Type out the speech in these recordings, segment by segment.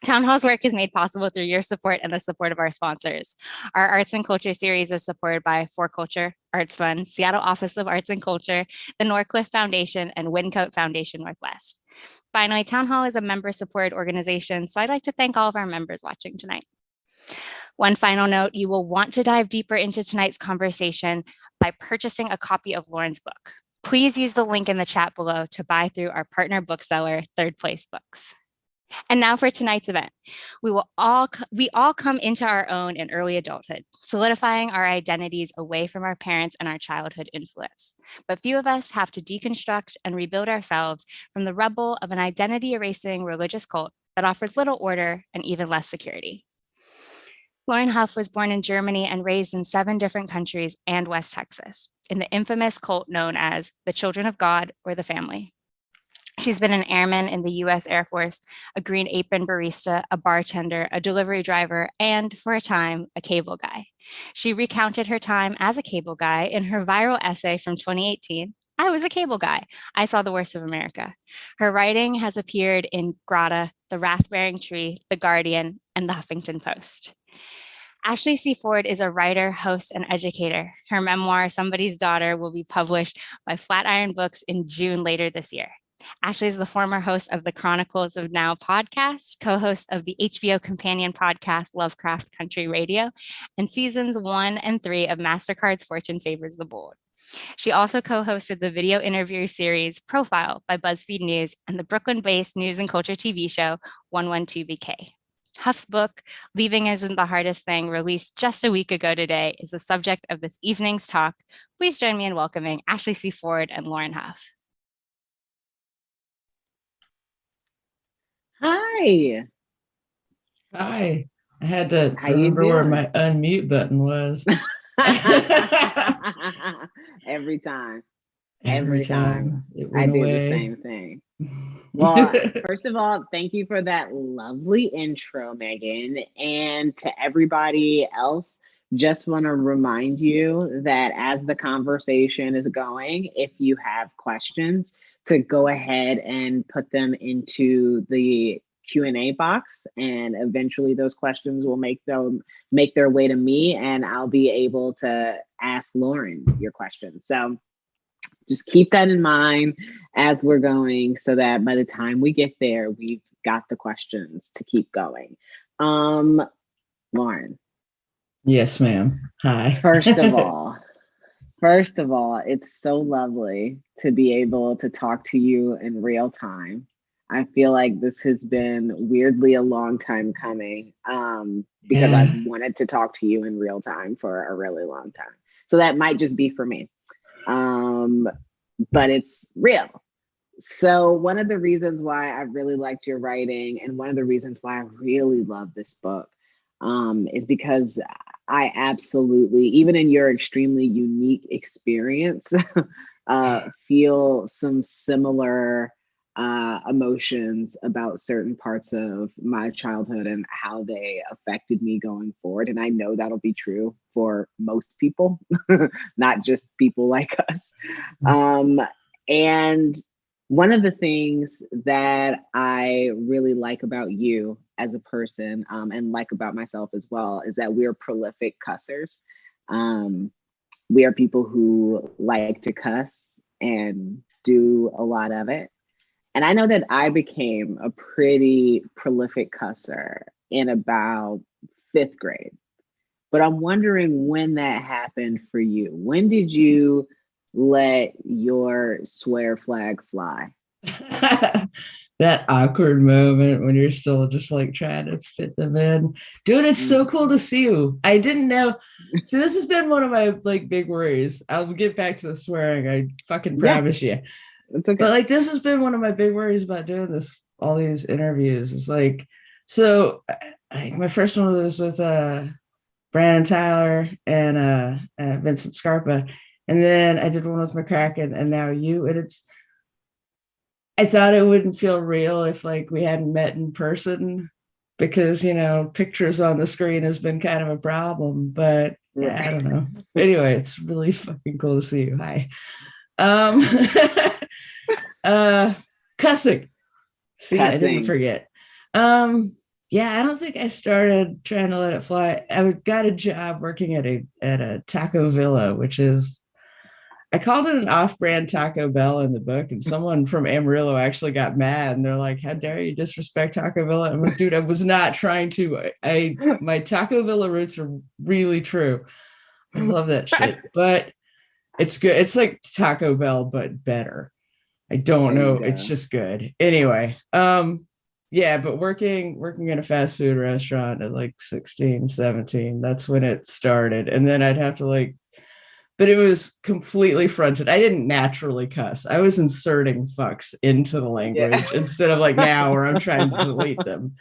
Town Hall's work is made possible through your support and the support of our sponsors. Our Arts and Culture series is supported by For Culture, Arts Fund, Seattle Office of Arts and Culture, the Norcliffe Foundation, and Wyncote Foundation Northwest. Finally, Town Hall is a member-supported organization, so I'd like to thank all of our members watching tonight. One final note, you will want to dive deeper into tonight's conversation by purchasing a copy of Lauren's book. Please use the link in the chat below to buy through our partner bookseller, Third Place Books. And now for tonight's event. We all come into our own in early adulthood, solidifying our identities away from our parents and our childhood influence. But few of us have to deconstruct and rebuild ourselves from the rubble of an identity-erasing religious cult that offered little order and even less security. Lauren Hough was born in Germany and raised in 7 different countries and West Texas, in the infamous cult known as the Children of God or the Family. She's been an airman in the US Air Force, a green apron barista, a bartender, a delivery driver, and for a time, a cable guy. She recounted her time as a cable guy in her viral essay from 2018, I Was a Cable Guy. I Saw the Worst of America. Her writing has appeared in Grata, The Wrath-Bearing Tree, The Guardian, and The Huffington Post. Ashley C. Ford is a writer, host, and educator. Her memoir, Somebody's Daughter, will be published by Flatiron Books in June later this year. Ashley is the former host of the Chronicles of Now podcast, co-host of the HBO companion podcast Lovecraft Country Radio, and seasons 1 and 3 of MasterCard's Fortune Favors the Bold. She also co-hosted the video interview series Profile by BuzzFeed News and the Brooklyn-based news and culture TV show 112BK. Hough's book, Leaving Isn't the Hardest Thing, released just a week ago today, is the subject of this evening's talk. Please join me in welcoming Ashley C. Ford and Lauren Hough. Hi. Hi. I had to remember where my unmute button was. Every time. I do the same thing. Well, first of all, thank you for that lovely intro, Megan. And to everybody else, just want to remind you that as the conversation is going, if you have questions, to go ahead and put them into the Q&A box, and eventually those questions will make their way to me, and I'll be able to ask Lauren your questions. So just keep that in mind as we're going, so that by the time we get there, we've got the questions to keep going. Lauren. Yes, ma'am. Hi. First of all, it's so lovely to be able to talk to you in real time. I feel like this has been weirdly a long time coming, because I've wanted to talk to you in real time for a really long time. So that might just be for me, but it's real. So one of the reasons why I really liked your writing, and one of the reasons why I really love this book, is because I absolutely, even in your extremely unique experience, feel some similar emotions about certain parts of my childhood and how they affected me going forward. And I know that'll be true for most people, not just people like us. And one of the things that I really like about you as a person, and like about myself as well, is that we're prolific cussers. We are people who like to cuss and do a lot of it. And I know that I became a pretty prolific cusser in about 5th grade. But I'm wondering when that happened for you. When did you let your swear flag fly? That awkward moment when you're still just like trying to fit them in. Dude, it's so cool to see you. I didn't know. So this has been one of my like big worries. I'll get back to the swearing. I fucking promise you. It's okay. But like, this has been one of my big worries about doing this, all these interviews. It's like, so my first one was with Brandon Tyler and Vincent Scarpa. And then I did one with McCracken, and now you. And I thought it wouldn't feel real if like we hadn't met in person, because, you know, pictures on the screen has been kind of a problem, but yeah, I don't know. Anyway, it's really fucking cool to see you. Hi. Cussing. See, I didn't forget. yeah, I don't think I started trying to let it fly. I got a job working at a Taco Villa, which is, I called it an off-brand Taco Bell in the book, and someone from Amarillo actually got mad, and they're like, "How dare you disrespect Taco Villa?" I'm like, "Dude, I was not trying to. My Taco Villa roots are really true. I love that shit, but it's good. It's like Taco Bell, but better. I don't There you know. It's go. just good. Anyway, yeah, but working in a fast food restaurant at like 16, 17, that's when it started. And then I'd have to like, but it was completely fronted. I didn't naturally cuss. I was inserting fucks into the Yeah. language instead of like now where I'm trying to delete them.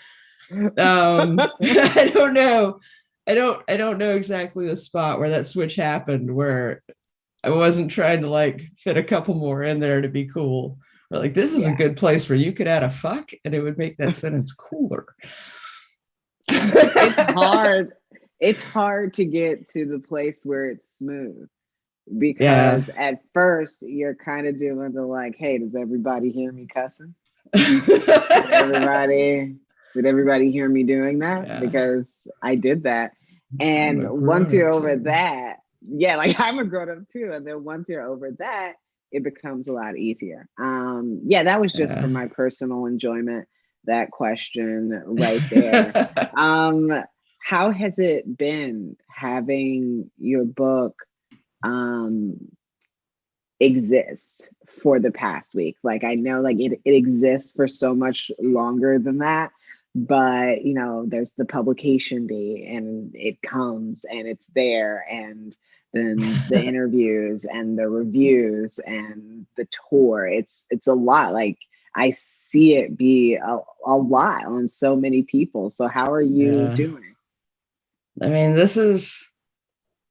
I don't know. I don't know exactly the spot where that switch happened where I wasn't trying to like fit a couple more in there to be cool. Or like, this is a Yeah. good place where you could add a fuck and it would make that sentence cooler. It's hard. It's hard to get to the place where it's smooth Yeah. because at first you're kind of doing the like, hey, does everybody hear me cussing? Did everybody did everybody hear me doing that? Yeah. Because I did that. I'm And a once grown you're up over too. that, yeah, like I'm a grown up too. And then once you're over that, it becomes a lot easier. Yeah, that was just for Yeah. my personal enjoyment, that question right there. Um, how has it been having your book um exist for the past week? Like I know like it exists for so much longer than that, but you know, there's the publication date and it comes and it's there, and then the interviews and the reviews and the tour. It's a lot. Like I see it be a lot on so many people. So how are you Yeah. doing? I mean, this is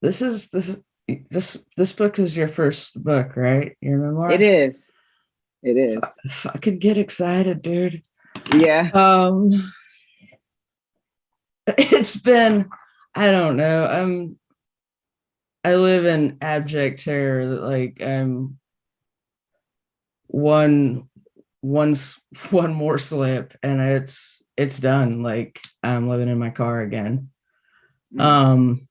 this book is your first book, right? Your It memoir? is. It is. Fucking get excited, dude. Yeah. Um it's been, I don't know. I live in abject terror that like I'm one once one more slip and it's done. Like I'm living in my car again. Mm. Um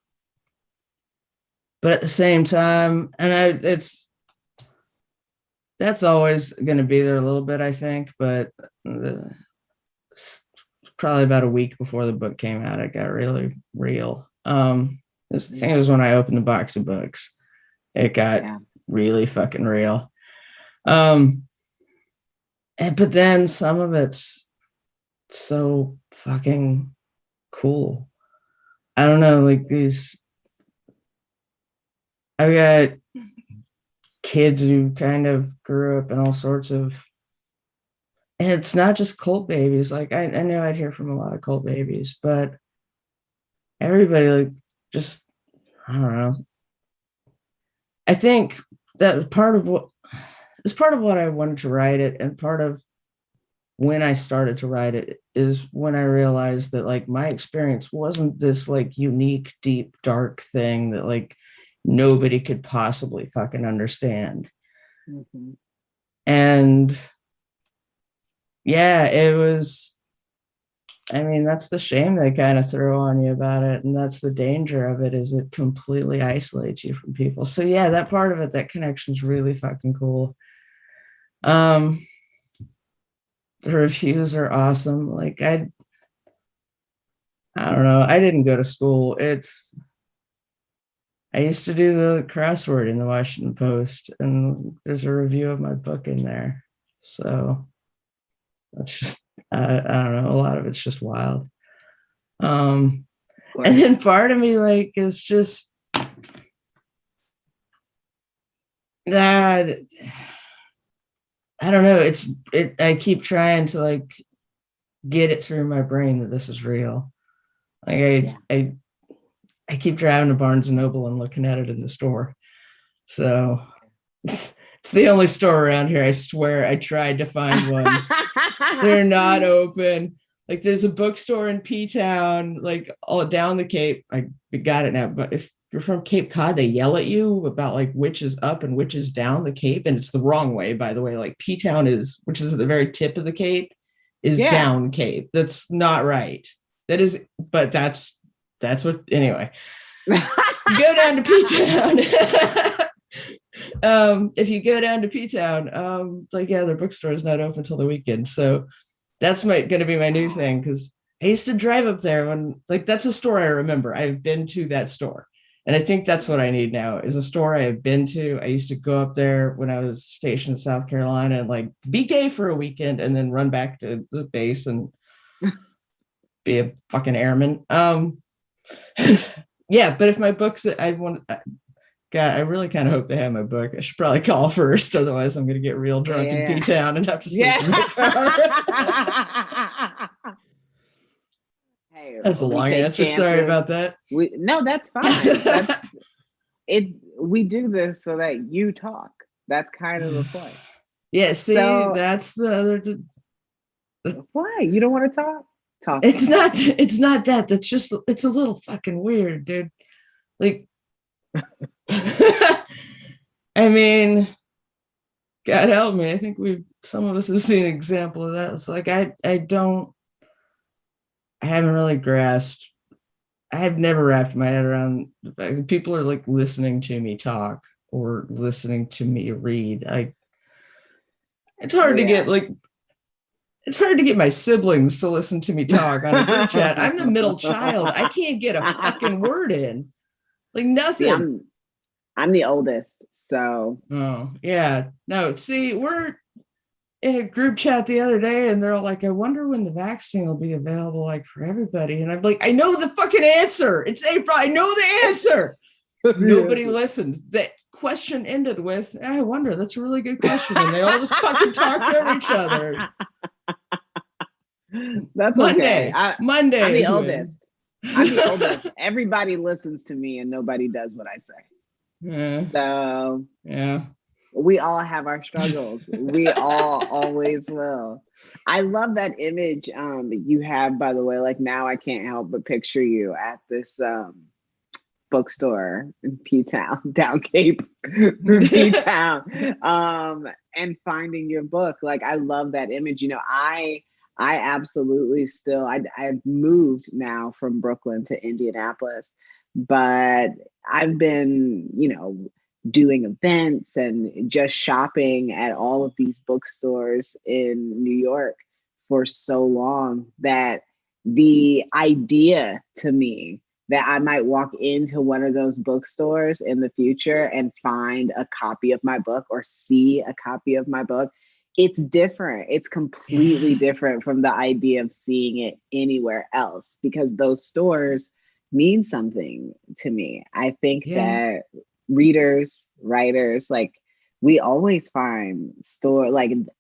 but at the same time, and it's that's always going to be there a little bit, I think. But probably about a week before the book came out, it got really real. I think it was when I opened the box of books. It got Yeah. really fucking real. But then some of it's so fucking cool. I don't know, like these. I've got kids who kind of grew up in all sorts of, and it's not just cult babies. Like I know I'd hear from a lot of cult babies, but everybody like just, I don't know. I think that part of what is part of what I wanted to write it, and part of when I started to write it is when I realized that like my experience wasn't this like unique, deep, dark thing that like nobody could possibly fucking understand. Mm-hmm. And yeah, it was, I mean, that's the shame they kind of throw on you about it. And that's the danger of it, is it completely isolates you from people. So yeah, that part of it, that connection's really fucking cool. Um, the reviews are awesome. Like I don't know. I didn't go to school. I used to do the crossword in the Washington Post, and there's a review of my book in there. So that's just, I don't know. A lot of it's just wild. And then part of me like is just that, I don't know. I keep trying to like get it through my brain that this is real. Like I keep driving to Barnes and Noble and looking at it in the store. So it's the only store around here. I swear I tried to find one. They're not open. Like there's a bookstore in P-Town, like all down the Cape. I got it now. But if you're from Cape Cod, they yell at you about like which is up and which is down the Cape. And it's the wrong way, by the way. Like P-Town is, which is at the very tip of the Cape, is Yeah. down Cape. That's not right. That is, but that's what, anyway. Go down to P-Town. If you go down to P-Town, like, yeah, their bookstore is not open until the weekend. So that's going to be my new thing, because I used to drive up there when, like, that's a store I remember. I've been to that store. And I think that's what I need now, is a store I have been to. I used to go up there when I was stationed in South Carolina and, like, be gay for a weekend and then run back to the base and be a fucking airman. Yeah, but if my books, God, I really kind of hope they have my book. I should probably call first, otherwise I'm going to get real drunk in P-Town and have to sleep in my car. Hey, that's a long answer. Chances. Sorry about that. No, that's fine. We do this so that you talk. That's kind of the point. Yeah, see, so, that's the other. Why? You don't want to talk? Talk. It's not that. That's just, it's a little fucking weird, dude. Like, I mean, God help me. I think some of us have seen an example of that. It's like, I haven't really grasped. I have never wrapped my head around the fact that people are, like, listening to me talk or listening to me read. It's hard to get, like, it's hard to get my siblings to listen to me talk on a group chat. I'm the middle child. I can't get a fucking word in. Like, nothing. See, I'm the oldest, so. Oh, yeah. No, see, we're in a group chat the other day and they're all like, I wonder when the vaccine will be available, like, for everybody. And I'm like, I know the fucking answer. It's April. I know the answer. Nobody listened. That question ended with, I wonder. That's a really good question. And they all just fucking talked over each other. That's Monday. Okay. Monday. I'm the oldest. I'm the oldest. Everybody listens to me and nobody does what I say. Yeah. So yeah, we all have our struggles. We all always will. I love that image you have, by the way. Like, now I can't help but picture you at this bookstore in P-Town, down Cape, P-Town, and finding your book. Like, I love that image. You know, I absolutely still, I've moved now from Brooklyn to Indianapolis, but I've been, doing events and just shopping at all of these bookstores in New York for so long that the idea to me that I might walk into one of those bookstores in the future and find a copy of my book or see a copy of my book, it's different. It's completely different from the idea of seeing it anywhere else, because those stores mean something to me. I think that readers, writers, like, we always find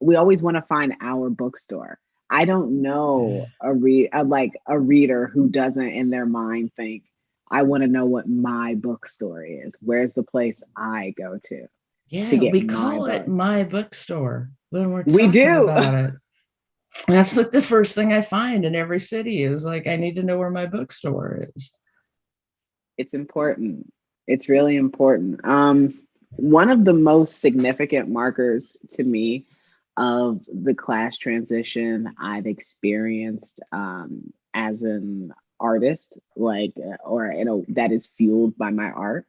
we always want to find our bookstore. I don't know a reader who doesn't in their mind think, I want to know what my bookstore is. Where's the place I go to? Yeah, we call it my bookstore when we're talking about it. That's like the first thing I find in every city is, like, I need to know where my bookstore is. It's important. It's really important. One of the most significant markers to me of the class transition I've experienced as an artist, that is fueled by my art,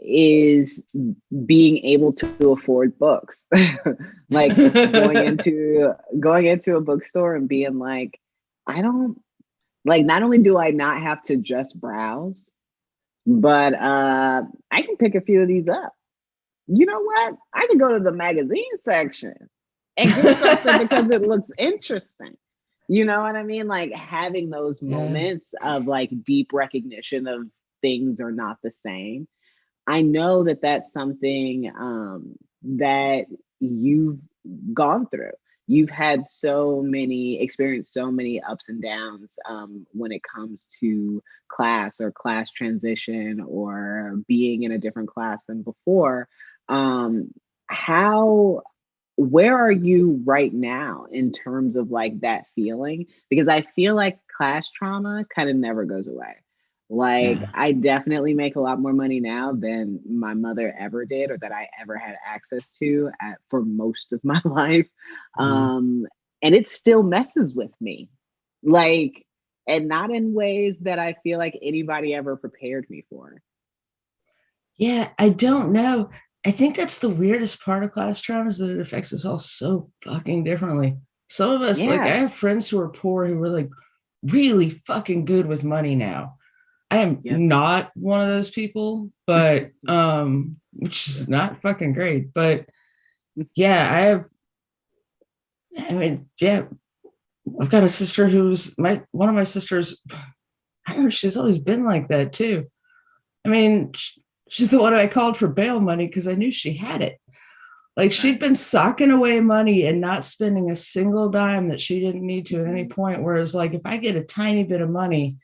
is being able to afford books. Like, going into a bookstore and being like, I don't, like, not only do I not have to just browse, but I can pick a few of these up. You know what? I can go to the magazine section and get something because it looks interesting. You know what I mean? Like, having those moments of, like, deep recognition of things are not the same. I know that that's something that you've gone through. You've had experienced so many ups and downs when it comes to class or class transition or being in a different class than before. Where are you right now in terms of, like, that feeling? Because I feel like class trauma kind of never goes away. Like, I definitely make a lot more money now than my mother ever did, or that I ever had access to for most of my life. And it still messes with me. Like, and not in ways that I feel like anybody ever prepared me for. Yeah, I don't know. I think that's the weirdest part of class trauma, is that it affects us all so fucking differently. Some of us, like, I have friends who are poor who were like really fucking good with money now. I am not one of those people, but which is not fucking great. But yeah, I've got a sister who's one of my sisters. I don't know, she's always been like that too. I mean, she's the one I called for bail money because I knew she had it. Like, she'd been socking away money and not spending a single dime that she didn't need to at any point. Whereas, like, if I get a tiny bit of money,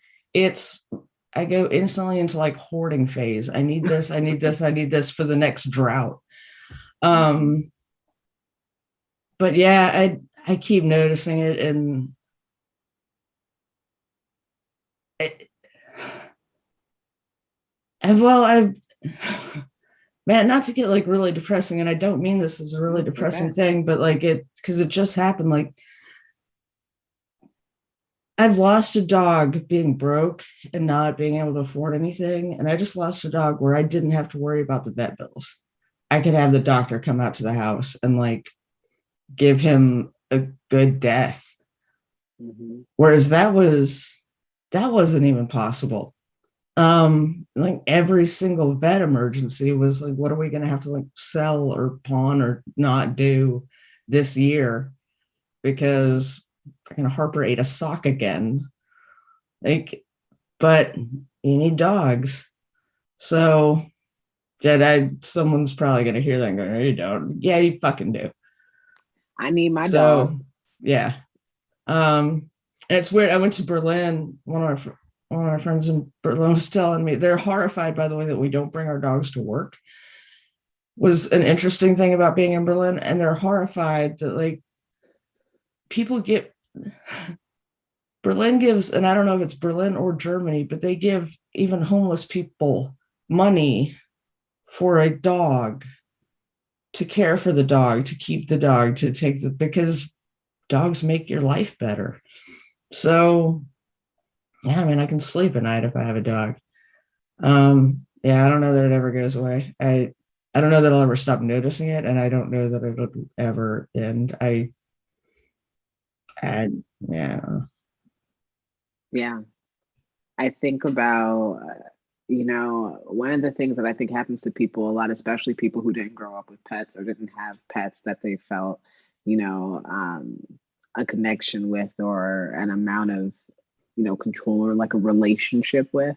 I go instantly into like hoarding phase. I need this, I need this, I need this for the next drought. But yeah, I keep noticing it, and I've man, not to get like really depressing, and I don't mean this as a really depressing thing, but like because it just happened. Like, I've lost a dog being broke and not being able to afford anything. And I just lost a dog where I didn't have to worry about the vet bills. I could have the doctor come out to the house and like give him a good death. Whereas that wasn't even possible. Like, every single vet emergency was like, what are we going to have to like sell or pawn or not do this year because Harper ate a sock again? Like, but you need dogs. So someone's probably going to hear that and go, no, you don't. Yeah, you fucking do. I need my dog. Yeah. And it's weird. I went to Berlin. One of my friends in Berlin was telling me they're horrified by the way that we don't bring our dogs to work. Was an interesting thing about being in Berlin, and they're horrified that like people get Berlin gives, and I don't know if it's Berlin or Germany, but they give even homeless people money for a dog, to care for the dog, to keep the dog, to take because dogs make your life better. So yeah, I mean, I can sleep at night if I have a dog. Yeah, I don't know that it ever goes away. I don't know that I'll ever stop noticing it, and I don't know that it'll ever end. Yeah. I think about, one of the things that I think happens to people a lot, especially people who didn't grow up with pets or didn't have pets that they felt, a connection with or an amount of, control or like a relationship with,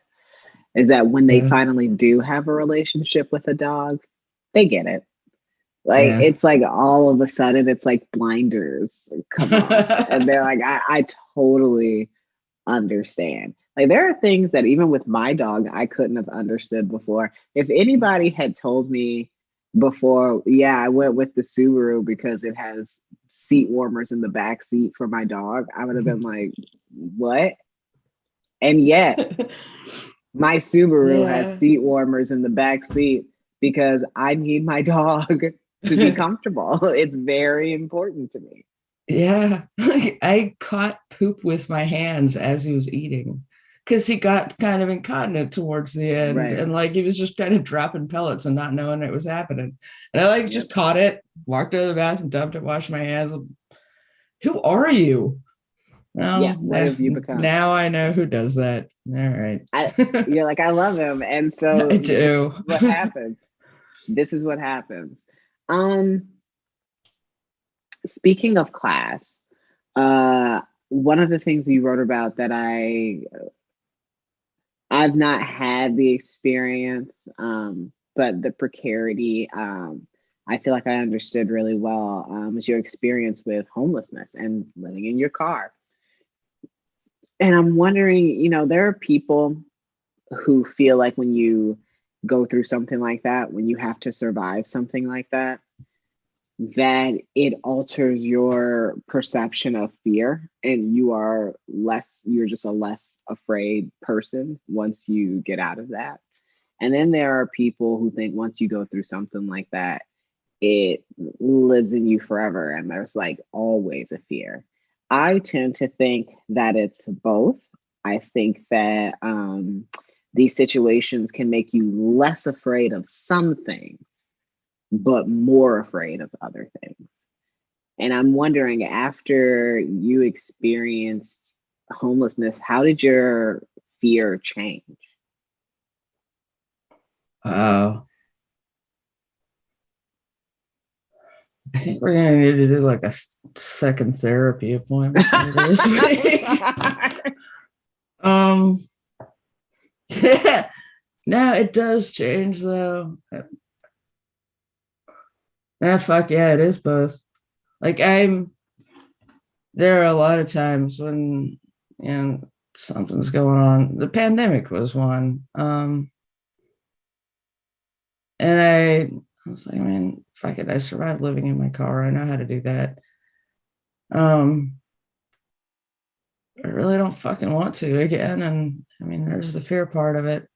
is that when they finally do have a relationship with a dog, they get it. Like, it's like all of a sudden it's like blinders come on and they're like, I totally understand. Like, there are things that even with my dog, I couldn't have understood before. If anybody had told me before, yeah, I went with the Subaru because it has seat warmers in the back seat for my dog, I would have been like, what? And yet my Subaru has seat warmers in the back seat because I need my dog to be comfortable. It's very important to me. Yeah. I caught poop with my hands as he was eating because he got kind of incontinent towards the end. And like, he was just kind of dropping pellets and not knowing it was happening. And I just caught it, walked to the bathroom, dumped it, washed my hands. Who are you? Well, what have you become? Now I know who does that. All right. You're like, I love him. And so I do. What happens? This is what happens. Speaking of class, one of the things you wrote about that I've not had the experience, but the precarity, I feel like I understood really well, was your experience with homelessness and living in your car. And I'm wondering, there are people who feel like when you go through something like that, when you have to survive something like that, that it alters your perception of fear and you're just a less afraid person once you get out of that. And then there are people who think once you go through something like that, it lives in you forever and there's like always a fear. I tend to think that it's both. I think that these situations can make you less afraid of some things, but more afraid of other things. And I'm wondering, after you experienced homelessness, how did your fear change? I think we're gonna need to do like a second therapy appointment this week. Yeah, no, it does change though. Fuck yeah, it is both. Like there are a lot of times when something's going on. The pandemic was one. And I was like, man, fuck it. I survived living in my car. I know how to do that. I really don't fucking want to again. And I mean, there's the fear part of it.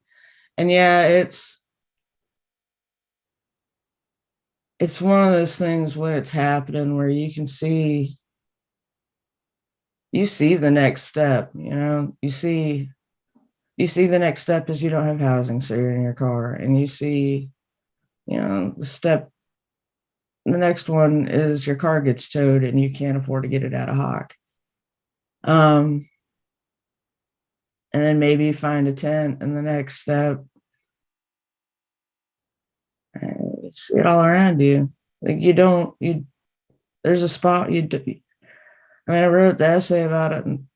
And yeah, it's one of those things when it's happening where you see the next step, you see the next step is you don't have housing, so you're in your car, and you see, the next one is your car gets towed and you can't afford to get it out of Hough. And then maybe you find a tent, and the next step, you see it all around you. Like there's a spot I wrote the essay about it and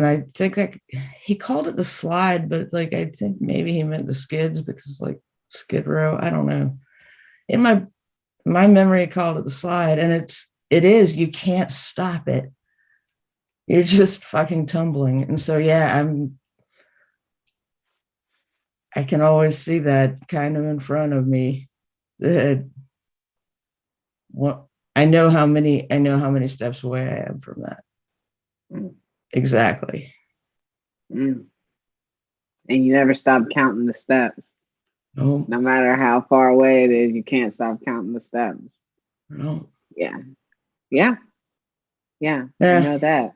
I think that he called it the slide, but like I think maybe he meant the skids because like Skid Row. I don't know. In my memory, called it the slide, and it is. You can't stop it. You're just fucking tumbling, and so yeah, I can always see that kind of in front of me. I know how many steps away I am from that. Exactly. And you never stop counting the steps. No. No matter how far away it is, you can't stop counting the steps. No. Yeah. I know that.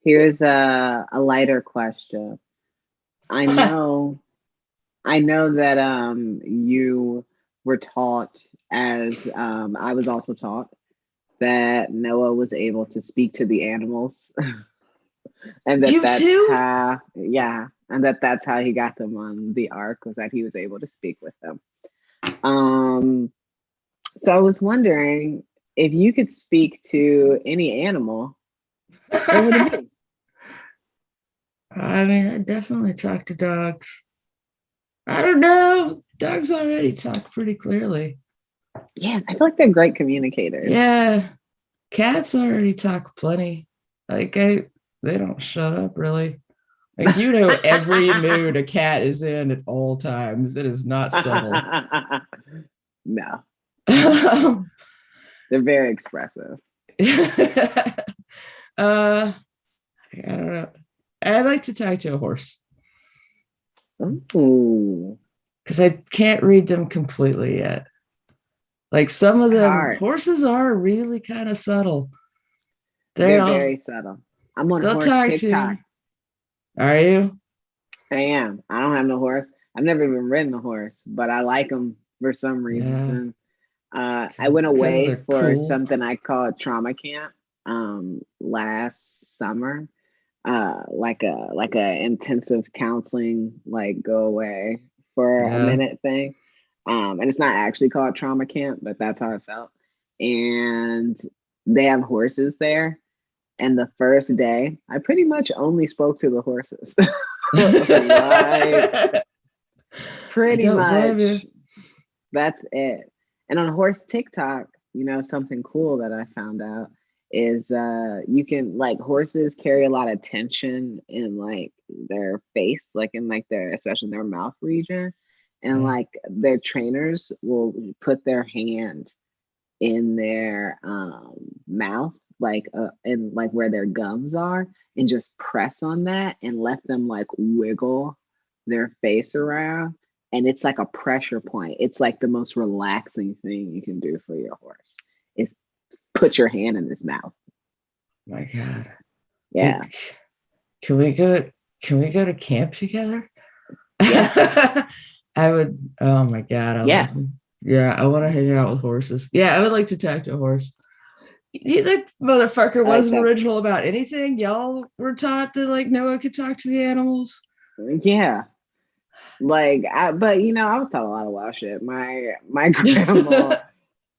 Here's a lighter question. I know that you were taught, as I was also taught, that Noah was able to speak to the animals. And that's how he got them on the ark, was that he was able to speak with them. So I was wondering, if you could speak to any animal, what would it be? I mean, I definitely talk to dogs. I don't know. Dogs already talk pretty clearly. Yeah, I feel like they're great communicators. Yeah. Cats already talk plenty. Like they don't shut up really. Like every mood a cat is in at all times. It is not subtle. No. They're very expressive. I don't know. I like to talk to a horse. Ooh. Because I can't read them completely yet. Like some of them, horses are really kind of subtle. They're very subtle. I'm on horse TikTok. Are you? I am. I don't have no horse. I've never even ridden a horse, but I like them for some reason. Yeah. I went away for something I called trauma camp last summer. Like a intensive counseling, like go away for a minute thing. And it's not actually called trauma camp, but that's how it felt. And they have horses there. And the first day, I pretty much only spoke to the horses. Like, pretty much. That's it. And on horse TikTok, something cool that I found out is you can, like, horses carry a lot of tension in like their face, like in like especially their mouth region. And like their trainers will put their hand in their mouth, like and like where their gums are, and just press on that and let them like wiggle their face around. And it's like a pressure point. It's like the most relaxing thing you can do for your horse is put your hand in his mouth. My God. Yeah. Can we go to camp together? Yeah. I would. Oh my God. I want to hang out with horses. Yeah, I would like to talk to a horse. That motherfucker wasn't original about anything. Y'all were taught that like Noah could talk to the animals. Yeah. Like, but you know, I was taught a lot of wild shit. My grandma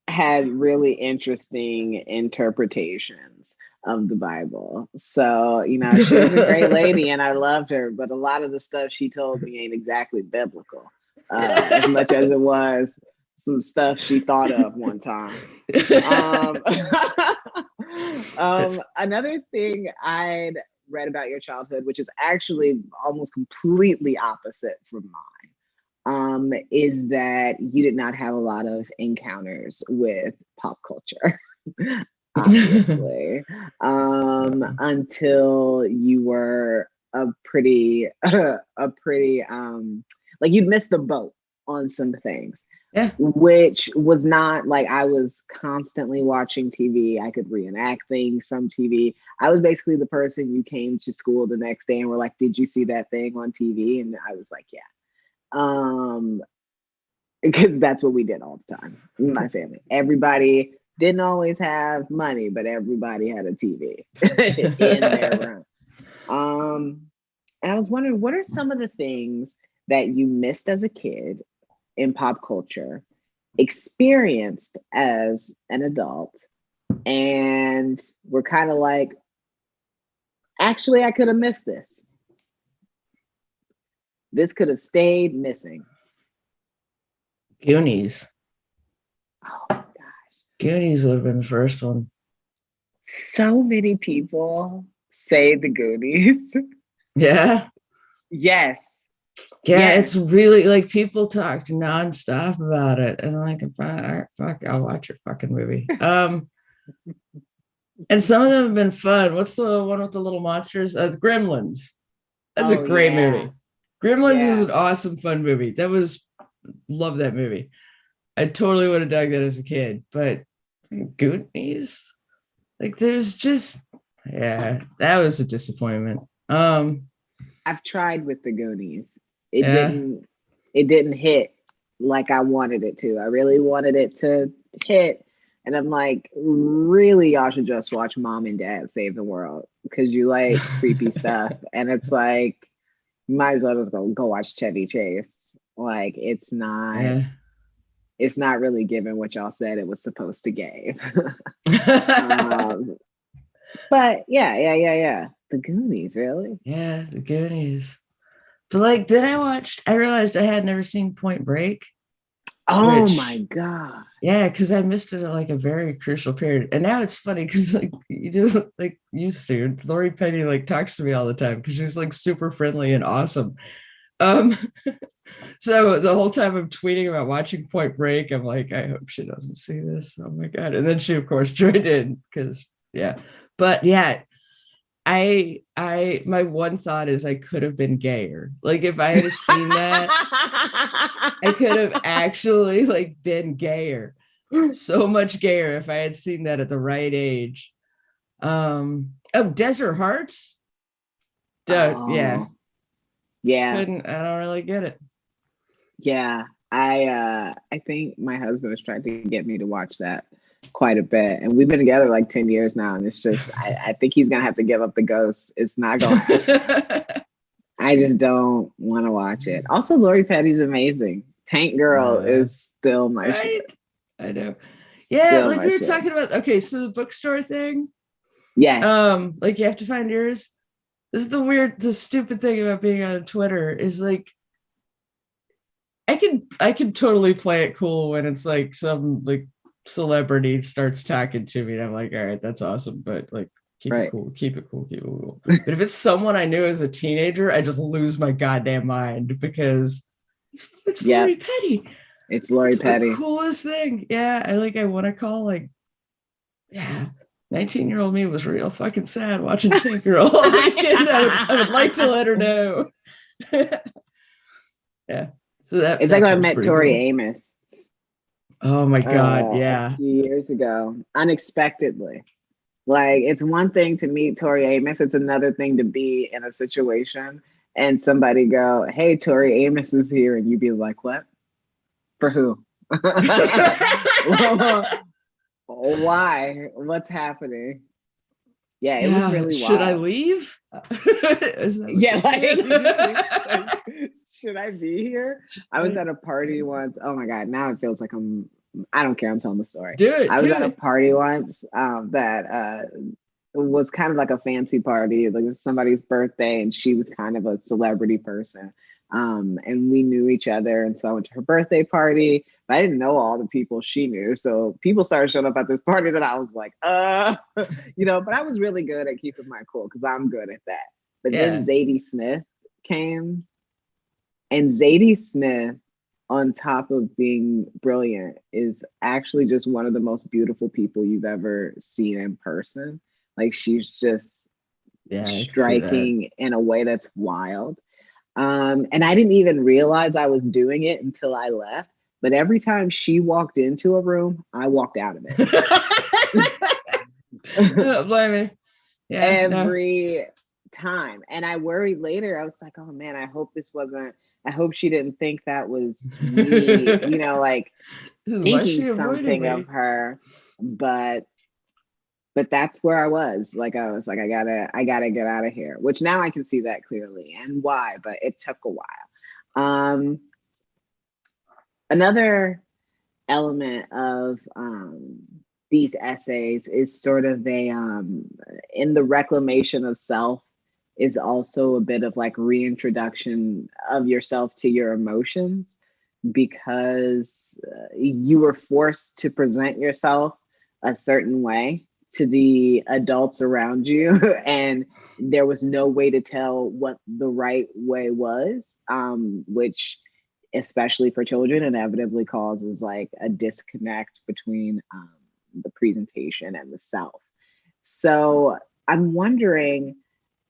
had really interesting interpretations of the Bible. So, you know, she was a great lady and I loved her, but a lot of the stuff she told me ain't exactly biblical, as much as it was some stuff she thought of one time. Another thing I'd read about your childhood, which is actually almost completely opposite from mine, is that you did not have a lot of encounters with pop culture. Obviously, until you were a pretty like you'd missed the boat on some things. Yeah. Which was not like I was constantly watching TV. I could reenact things from TV. I was basically the person you came to school the next day and were like, "Did you see that thing on TV?" And I was like, "Yeah." Because that's what we did all the time in my family. Everybody didn't always have money, but everybody had a TV in their room. And I was wondering, what are some of the things that you missed as a kid in pop culture, experienced as an adult, and we're kind of like, actually, I could have missed this. This could have stayed missing. Goonies. Oh my gosh. Goonies would have been the first one. So many people say the Goonies. Yeah. Yes. Yeah, yes. It's really like people talked nonstop about it. And I'm like, fuck, I'll watch your fucking movie. And some of them have been fun. What's the one with the little monsters? Gremlins. That's a great movie. Gremlins is an awesome, fun movie. Love that movie. I totally would have dug that as a kid, but Goonies, like there's just, that was a disappointment. I've tried with the Goonies. It didn't hit like I wanted it to. I really wanted it to hit. And I'm like, really, y'all should just watch Mom and Dad Save the World because you like creepy stuff. And it's like, you might as well just go watch Chevy Chase. Like, it's not really giving what y'all said it was supposed to give. But yeah. The Goonies, really? Yeah, the Goonies. But like, then I realized I had never seen Point Break. Oh my God. Yeah, because I missed it at like a very crucial period. And now it's funny because like you just like used to. Lori Petty like talks to me all the time because she's like super friendly and awesome. So the whole time I'm tweeting about watching Point Break, I'm like, I hope she doesn't see this. Oh my God. And then she of course joined in because But yeah, my one thought is I could have been gayer. Like if I had seen that, I could have actually like been gayer. So much gayer if I had seen that at the right age. Desert Hearts. Yeah. I don't really get it. Yeah. I think my husband was trying to get me to watch that quite a bit, and we've been together like 10 years now, and it's just I think he's gonna have to give up the ghost. It's not gonna happen. I just don't want to watch it. Also, Lori Petty's amazing. Tank Girl is still my shit. I know. Yeah, still like we were talking about. Okay, so the bookstore thing. Yeah. Like you have to find yours. This is the stupid thing about being on Twitter is like I can totally play it cool when it's like some like celebrity starts talking to me and I'm like, all right, that's awesome, but like keep it cool. But if it's someone I knew as a teenager, I just lose my goddamn mind because it's Lori Petty. It's Lori Petty. The coolest thing. Yeah, I want to call 19-year-old me was real fucking sad watching Tank Girl. I would like to let her know. Yeah. So it's like when I met Tori Amos. Oh my God, yeah. A few years ago, unexpectedly. Like, it's one thing to meet Tori Amos. It's another thing to be in a situation and somebody go, "Hey, Tori Amos is here," and you be like, "What? For who? Why? What's happening?" Yeah, it was really should wild. I leave? Yeah, like, should I be here? I was at a party once. Oh my God, now it feels like I don't care, I'm telling the story. Do it. I was at a party once that was kind of like a fancy party. Like, it was somebody's birthday and she was kind of a celebrity person. And we knew each other. And so I went to her birthday party, but I didn't know all the people she knew. So people started showing up at this party that I was like, but I was really good at keeping my cool because I'm good at that. But then Zadie Smith came, and Zadie Smith, on top of being brilliant, is actually just one of the most beautiful people you've ever seen in person. Like, she's just striking in a way that's wild. And I didn't even realize I was doing it until I left. But every time she walked into a room, I walked out of it. Don't blame me. Yeah, every time. And I worried later. I was like, oh man, I hope she didn't think that was me, like thinking something of her. But that's where I was. Like, I was like, I gotta get out of here, which now I can see that clearly and why, but it took a while. Another element of these essays is sort of in the reclamation of self is also a bit of like reintroduction of yourself to your emotions, because you were forced to present yourself a certain way to the adults around you, and there was no way to tell what the right way was, which, especially for children, inevitably causes like a disconnect between the presentation and the self. So I'm wondering,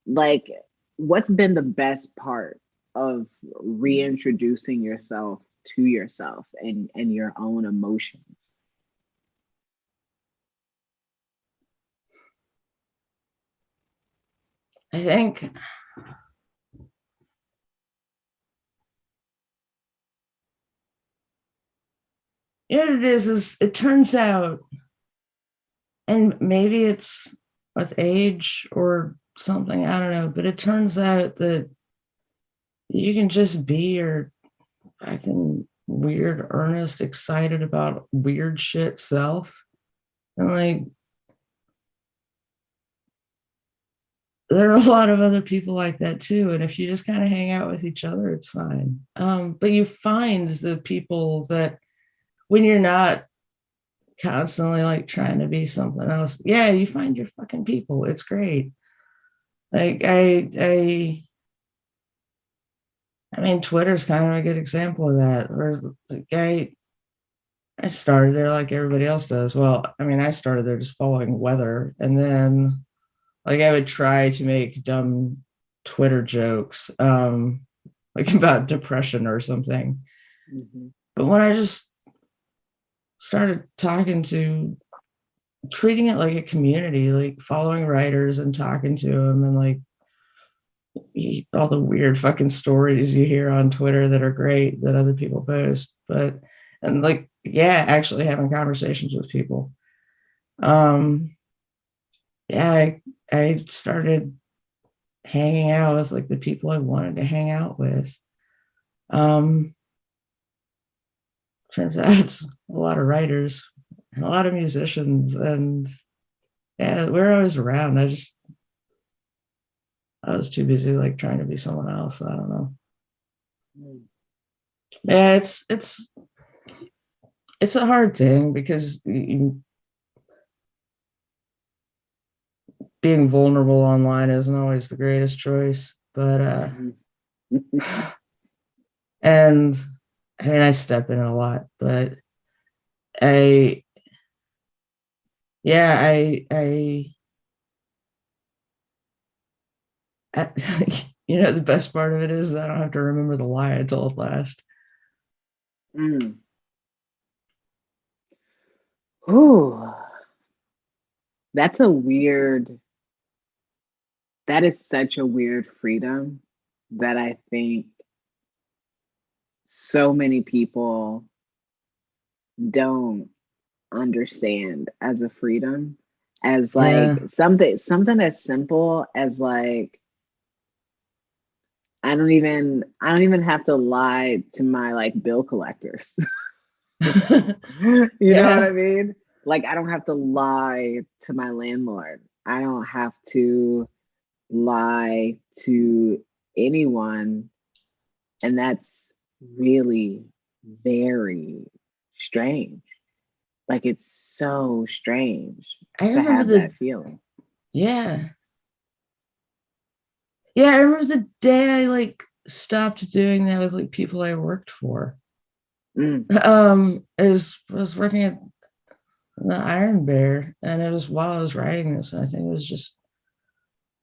like, what's been the best part of reintroducing yourself to yourself and your own emotions? I think what it is it turns out, and maybe it's with age or something, I don't know, but it turns out that you can just be your fucking weird, earnest, excited about weird shit self. And like, there are a lot of other people like that too. And if you just kind of hang out with each other, it's fine. But you find the people that, when you're not constantly like trying to be something else, you find your fucking people. It's great. Like, I mean, Twitter's kind of a good example of that. Where like I started there like everybody else does. Well, I mean, I started there just following weather, and then like I would try to make dumb Twitter jokes, like about depression or something. Mm-hmm. But when I just started treating it like a community, like following writers and talking to them, and like all the weird fucking stories you hear on Twitter that are great that other people post, and like, actually having conversations with people. I started hanging out with like the people I wanted to hang out with. Turns out it's a lot of writers and a lot of musicians, and we're always around. I was too busy like trying to be someone else. I don't know. Yeah, it's a hard thing because being vulnerable online isn't always the greatest choice, but and I mean, I step in a lot, but I the best part of it is I don't have to remember the lie I told last. Ooh, That's a weird, that is such a weird freedom that I think so many people don't understand as a freedom, as like Yeah. something as simple as like I don't even have to lie to my like bill collectors. You know what Yeah. I mean? Like I don't have to lie to my landlord. I don't have to lie to anyone. And that's really very strange. Like it's so strange I to remember have the that feeling. yeah. Yeah, I remember the day I like stopped doing that with like people I worked for. Mm, I was working at the Iron Bear, and it was while I was writing this, and I think it was just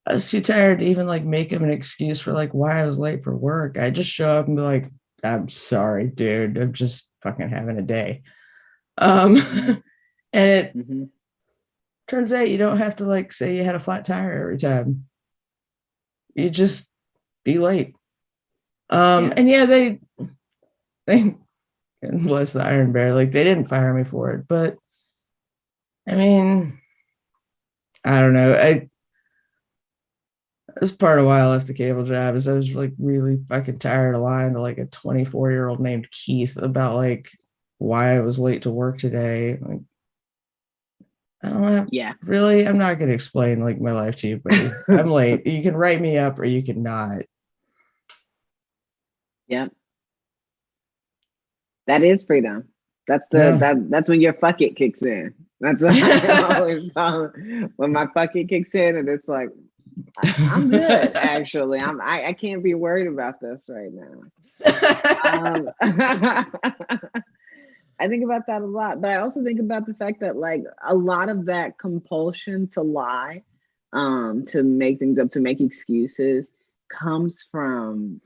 I was too tired to even like make him an excuse for like why I was late for work. I just show up and be like, I'm sorry, dude. I'm just fucking having a day. Um mhm, and it mhm. turns out you don't have to like say you had a flat tire every time. You just be late. Yeah. And yeah, they bless the Iron Bear, like they didn't fire me for it, but I mean, I don't know. I It was part of why I left the cable job is I was like really fucking tired of lying to like a 24-year-old named Keith about like why I was late to work today. Like I don't have Yeah. really, I'm not gonna explain like my life to you, buddy. I'm late. You can write me up or you can not. Yep. That is freedom. Yeah. That's when your fuck it kicks in. That's what I always call it. When my fuck it kicks in and it's like I'm good actually. I can't be worried about this right now. I think about that a lot, but I also think about the fact that like a lot of that compulsion to lie, to make things up, to make excuses, comes from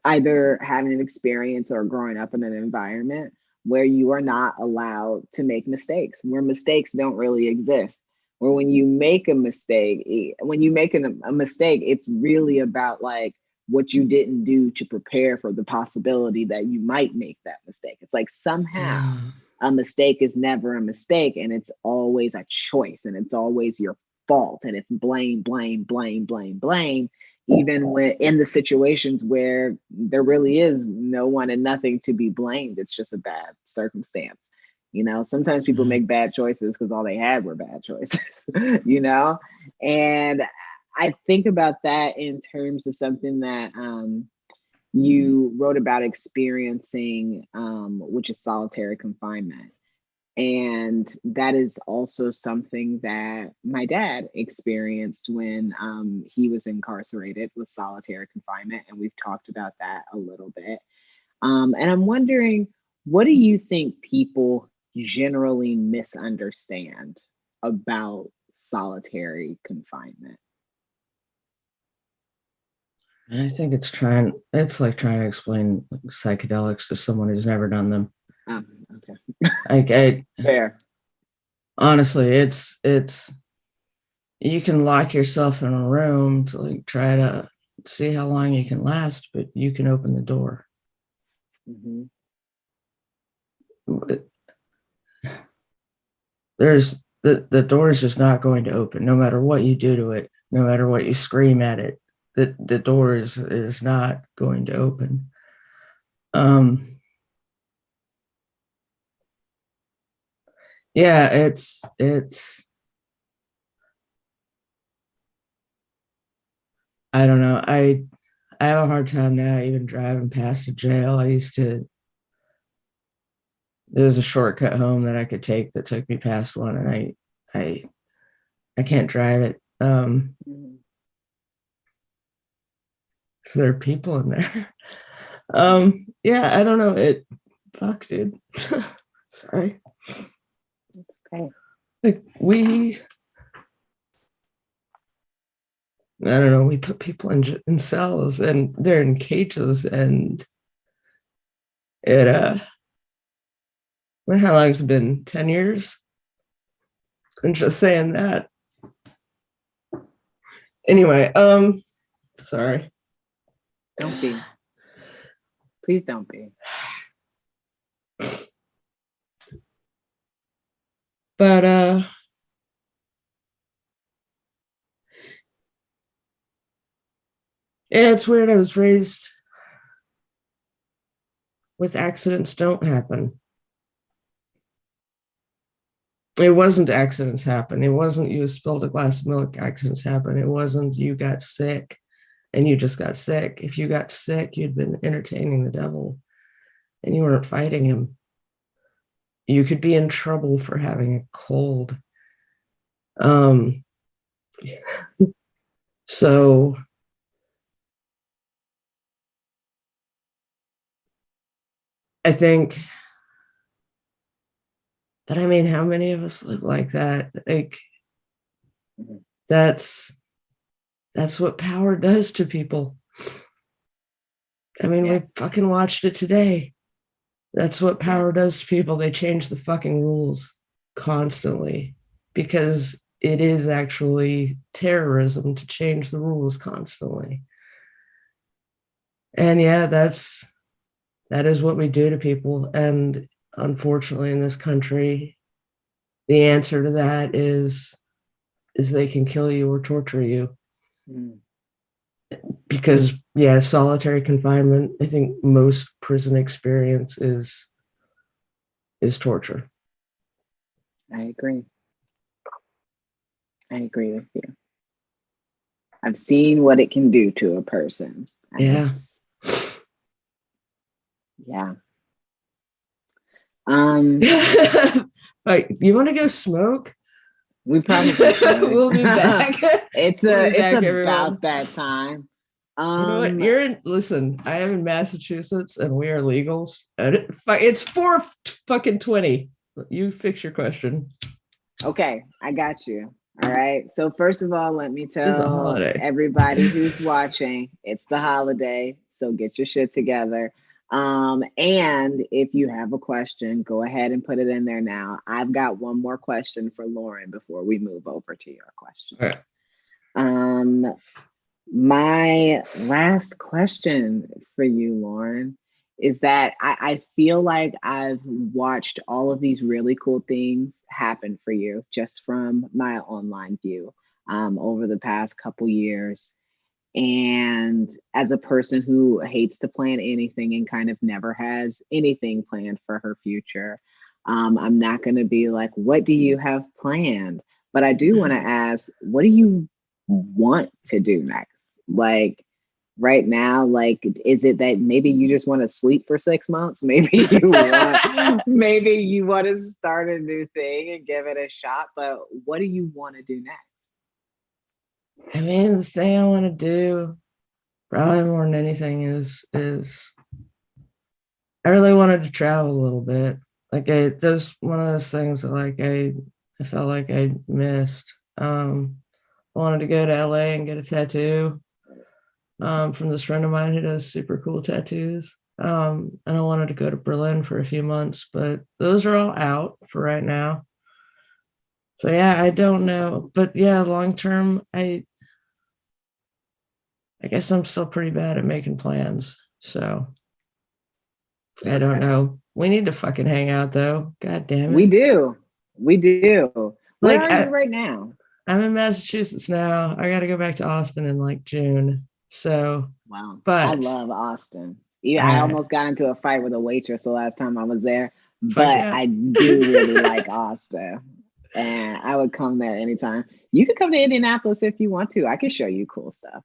either having an experience or growing up in an environment where you are not allowed to make mistakes, where mistakes don't really exist. Where when you make a mistake, when you make a mistake, it's really about like what you didn't do to prepare for the possibility that you might make that mistake. It's like somehow Yeah. a mistake is never a mistake and it's always a choice and it's always your fault and it's blame, blame, blame, blame, blame, even when in the situations where there really is no one and nothing to be blamed. It's just a bad circumstance. You know, sometimes people make bad choices because all they had were bad choices, you know? And I think about that in terms of something that you wrote about experiencing, which is solitary confinement. And that is also something that my dad experienced when he was incarcerated with solitary confinement. And we've talked about that a little bit. And I'm wondering, what do you think people generally misunderstand about solitary confinement? I think it's like trying to explain like, psychedelics to someone who's never done them. Okay. Like I Fair. honestly, it's you can lock yourself in a room to like try to see how long you can last, but you can open the door. Mm-hmm. There's the door is just not going to open, no matter what you do to it, no matter what you scream at it. The door is not going to open. Yeah, it's I don't know. I have a hard time now even driving past a jail. There was a shortcut home that I could take that took me past one, and I I can't drive it. Mm-hmm. So there are people in there. Yeah, I don't know. Fuck, dude. Sorry. Okay. Like I don't know, we put people in cells and they're in cages and it how long has it been? 10 years? I'm just saying that. Anyway, sorry. Don't be. Please don't be. But yeah, it's weird. I was raised with accidents don't happen. It wasn't accidents happen. It wasn't you spilled a glass of milk, accidents happen. It wasn't you got sick and you just got sick. If you got sick, you'd been entertaining the devil and you weren't fighting him. You could be in trouble for having a cold. So I think that, I mean, how many of us live like that? Like, that's what power does to people. I mean, we fucking watched it today. That's what power does to people. They change the fucking rules constantly because it is actually terrorism to change the rules constantly. And yeah, that is what we do to people. And unfortunately, in this country, the answer to that is they can kill you or torture you. Because solitary confinement, I think most prison experience is torture. I agree with you. I've seen what it can do to a person. Yeah. Right, you want to go smoke? We probably we'll be back. It's about that time. You know what? Listen, I am in Massachusetts and we are legal. It's 4:20. You fix your question. Okay, I got you. All right. So first of all, let me tell everybody who's watching, it's the holiday. So get your shit together. And if you have a question, go ahead and put it in there now. I've got one more question for Lauren before we move over to your question. All right. My last question for you, Lauren, is that I feel like I've watched all of these really cool things happen for you just from my online view over the past couple years. And as a person who hates to plan anything and kind of never has anything planned for her future, I'm not going to be like, what do you have planned? But I do want to ask, what do you want to do next? Like right now, like, is it that maybe you just want to sleep for 6 months? Maybe you want to start a new thing and give it a shot. But what do you want to do next? I mean, the thing I want to do, probably more than anything, is I really wanted to travel a little bit. Like, that's one of those things that like I felt like I missed. I wanted to go to LA and get a tattoo from this friend of mine who does super cool tattoos. And I wanted to go to Berlin for a few months, but those are all out for right now. So yeah, I don't know. But yeah, long term, I guess I'm still pretty bad at making plans. So I don't know. We need to fucking hang out though. God damn it. We do. Where are you right now? I'm in Massachusetts now. I got to go back to Austin in like June. So wow. But I love Austin. I almost got into a fight with a waitress the last time I was there. But I do really like Austin. And I would come there anytime. You could come to Indianapolis if you want to. I could show you cool stuff.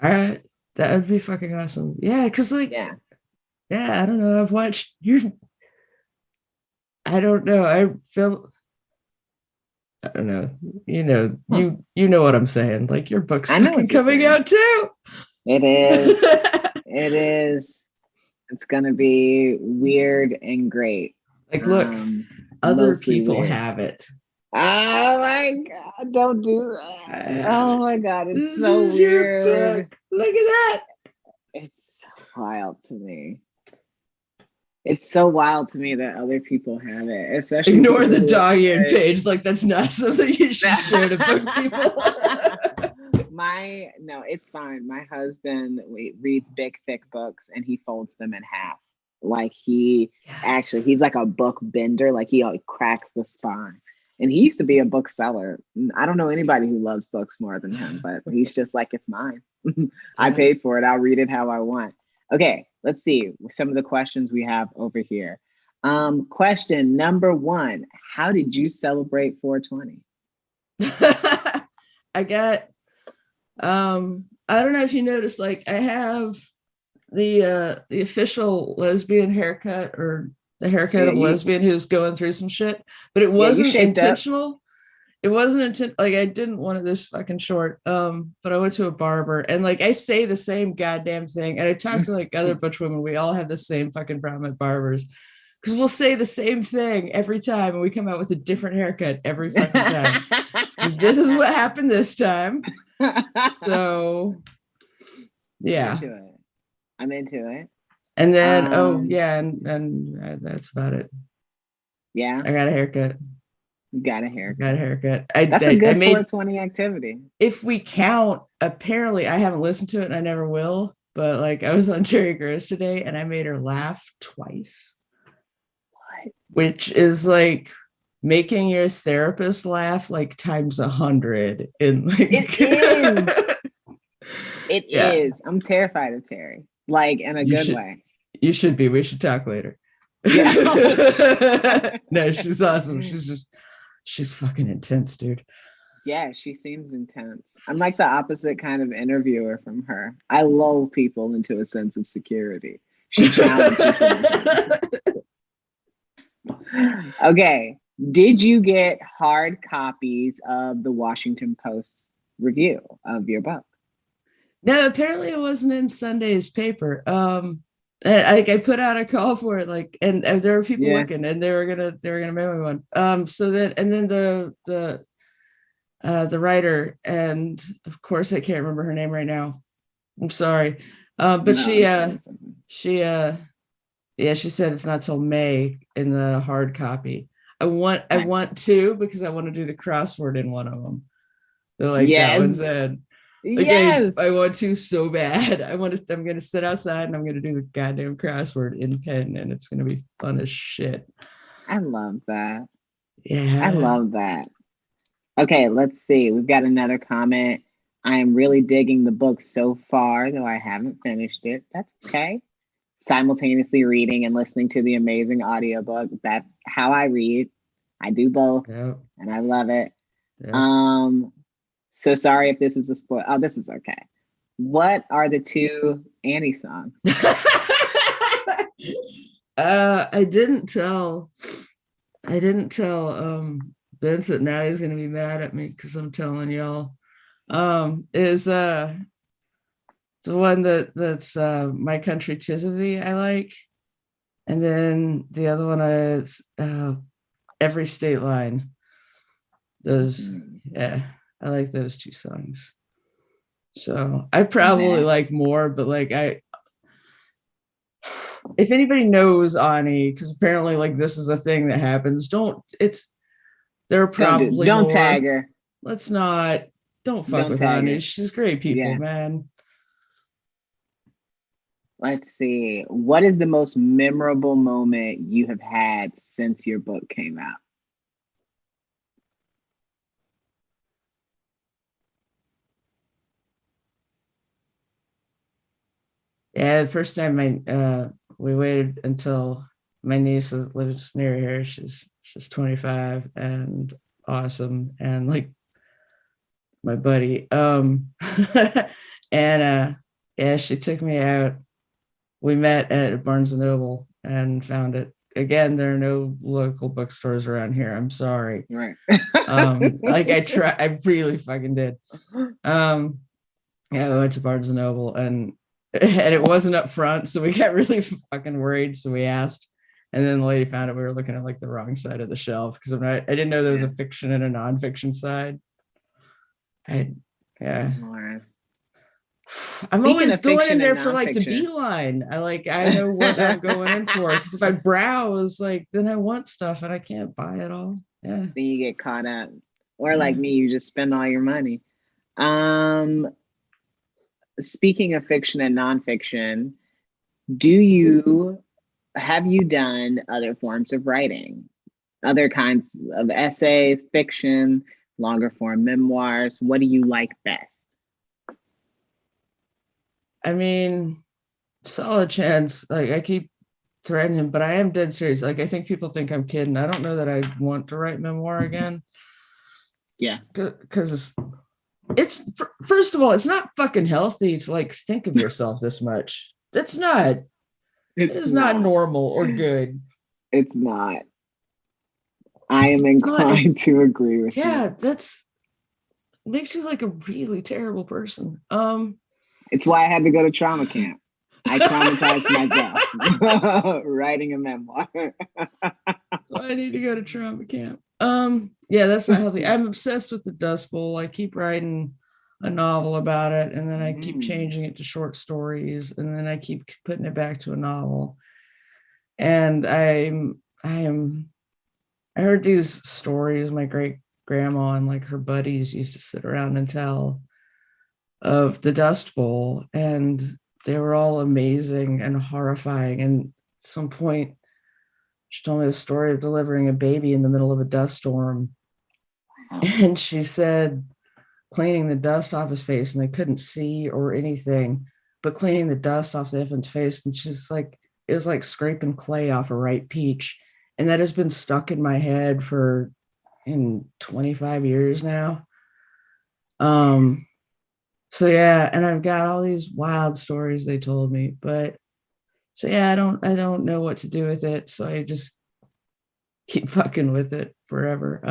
All right. That would be fucking awesome. Yeah, because like yeah, I don't know. I've watched your I don't know. I don't know. You know what I'm saying. Like your book's fucking coming out too. It is. It is. It's gonna be weird and great. Like, look, other people have it. Oh my God, don't do that. Oh my God, it's so weird. Look at that. It's so wild to me. It's so wild to me that other people have it, especially ignore the dog-eared page. Like, that's not something you should share to book people. No, it's fine. My husband reads big, thick books and he folds them in half. Like he's like a book bender. Like he cracks the spine. And he used to be a bookseller. I don't know anybody who loves books more than him, but he's just like, it's mine. I paid for it. I'll read it how I want. Okay, let's see some of the questions we have over here. Question number 1, how did you celebrate 420? I got, I don't know if you noticed, like I have the official lesbian haircut, or the haircut of a lesbian who's going through some shit, but it wasn't intentional. It wasn't like I didn't want it this fucking short. But I went to a barber and like I say the same goddamn thing. And I talked to like other butch women. We all have the same fucking problem at barbers. Because we'll say the same thing every time and we come out with a different haircut every fucking time. This is what happened this time. So yeah. I'm into it. And then and that's about it. Yeah. I got a haircut. You got a haircut. That's a good 420 activity. If we count, apparently I haven't listened to it and I never will, but like I was on Terry Gross today and I made her laugh twice. What? Which is like making your therapist laugh like times 100 in like it is. It is. I'm terrified of Terry. Like in a good way. You should be. We should talk later. Yeah. No, she's awesome. She's fucking intense, dude. Yeah, she seems intense. I'm like the opposite kind of interviewer from her. I lull people into a sense of security. She challenges them. Okay. Did you get hard copies of the Washington Post's review of your book? No, apparently it wasn't in Sunday's paper. I put out a call for it, like, and there were people looking, and they were gonna mail me one. So then the writer, and of course I can't remember her name right now. I'm sorry, but she said it's not till May in the hard copy. I want to because I want to do the crossword in one of them. They're like, that one's in. Like, I want to so bad. I'm going to sit outside and I'm going to do the goddamn crossword in pen, and it's going to be fun as shit. I love that. Yeah. I love that. Okay, let's see. We've got another comment. I am really digging the book so far, though I haven't finished it. That's okay. Simultaneously reading and listening to the amazing audiobook. That's how I read. I do both. Yep. And I love it. Yep. So sorry if this is a spoil. Oh, this is okay. What are the 2 Annie songs? I didn't tell Vincent. Now he's gonna be mad at me because I'm telling y'all. Is the one that's My Country 'Tis of Thee I like, and then the other one is Every State Line. Those I like those 2 songs. So I probably like more, but like if anybody knows Ani, because apparently like this is a thing that happens, don't tag her. Let's not. Don't fuck with Ani. She's great people, man. Let's see. What is the most memorable moment you have had since your book came out? Yeah, the first time we waited until my niece lives near here. She's 25 and awesome, and like my buddy. And she took me out. We met at Barnes and Noble and found it. Again, there are no local bookstores around here. I'm sorry. Right. Like I really fucking did. We went to Barnes and Noble and it wasn't up front, so we got really fucking worried. So we asked, and then the lady found out we were looking at like the wrong side of the shelf because I didn't know there was a fiction and a nonfiction side. I'm always going in there for like the nonfiction. beeline. I know what I'm going in for, because if I browse, like, then I want stuff and I can't buy it all. Yeah. Then you get caught up. Or like me, you just spend all your money. Speaking of fiction and nonfiction, have you done other forms of writing? Other kinds of essays, fiction, longer form memoirs? What do you like best? I mean, solid chance. Like, I keep threatening him, but I am dead serious. Like, I think people think I'm kidding. I don't know that I want to write memoir again. Yeah. Because it's, first of all, it's not fucking healthy to like think of yourself this much. It's not. It is not normal or good. It's not. I am inclined to agree with you. Yeah, that's makes you like a really terrible person. It's why I had to go to trauma camp. I traumatized myself writing a memoir. So I need to go to trauma camp. Yeah, that's not healthy. I'm obsessed with the Dust Bowl. I keep writing a novel about it, and then I keep changing it to short stories, and then I keep putting it back to a novel. And I heard these stories my great grandma and like her buddies used to sit around and tell of the Dust Bowl, and they were all amazing and horrifying. And at some point, she told me the story of delivering a baby in the middle of a dust storm. Wow. And she said, cleaning the dust off his face, and they couldn't see or anything, but cleaning the dust off the infant's face. And she's like, it was like scraping clay off a ripe peach. And that has been stuck in my head for 25 years now. So yeah, and I've got all these wild stories they told me, but so yeah, I don't know what to do with it. So I just keep fucking with it forever.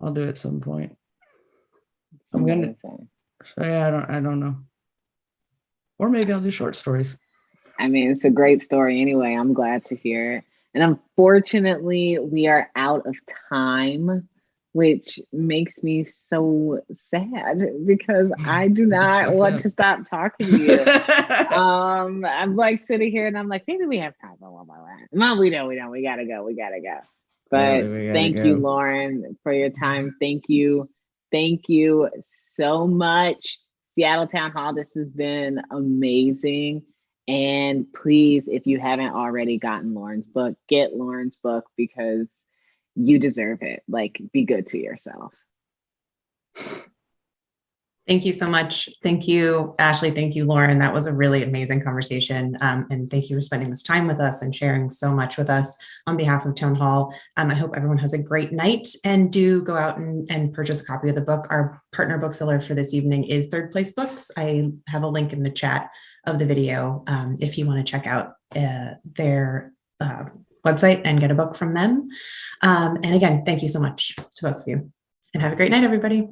I'll do it at some point. I'm gonna. So yeah, I don't know. Or maybe I'll do short stories. I mean, it's a great story anyway. I'm glad to hear it. And unfortunately, we are out of time, which makes me so sad because I do not want to stop talking to you. I'm like sitting here and I'm like, maybe we have time for one more round. No, we don't. We gotta go. But thank you, Lauren, for your time. Thank you so much. Seattle Town Hall, this has been amazing. And please, if you haven't already gotten Lauren's book, get Lauren's book because you deserve it. Like, be good to yourself. Thank you so much. Thank you, Ashley. Thank you, Lauren. That was a really amazing conversation. And thank you for spending this time with us and sharing so much with us on behalf of Town Hall. I hope everyone has a great night, and do go out and purchase a copy of the book. Our partner bookseller for this evening is Third Place Books. I have a link in the chat of the video if you want to check out their website and get a book from them. And again, thank you so much to both of you, and have a great night, everybody.